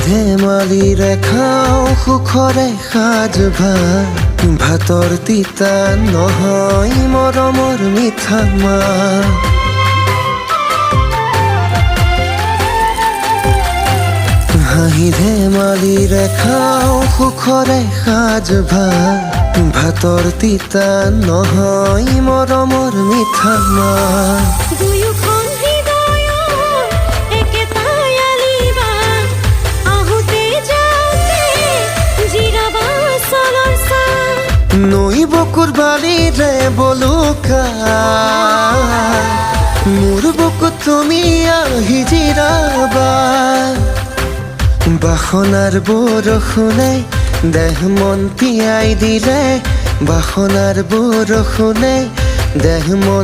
ধেমালিৰে খাওঁ সুখৰে সাজ ভাত ভাতৰ তিতা নহয় মৰমৰ মিঠা মাত হাঁহি ধেমালিৰে খাওঁ সুখৰে সাজ ভাত ভাতৰ তিতা নহয় মৰমৰ মিঠা মাত নৈ বকুৰ বালিৰে বলুকা মোৰ বুকুত তুমি আহি জিৰাবা বাসনাৰ বৰষুণে দেহ মন তিয়াই দিলে বাসনাৰ বৰষুণে দেহ মন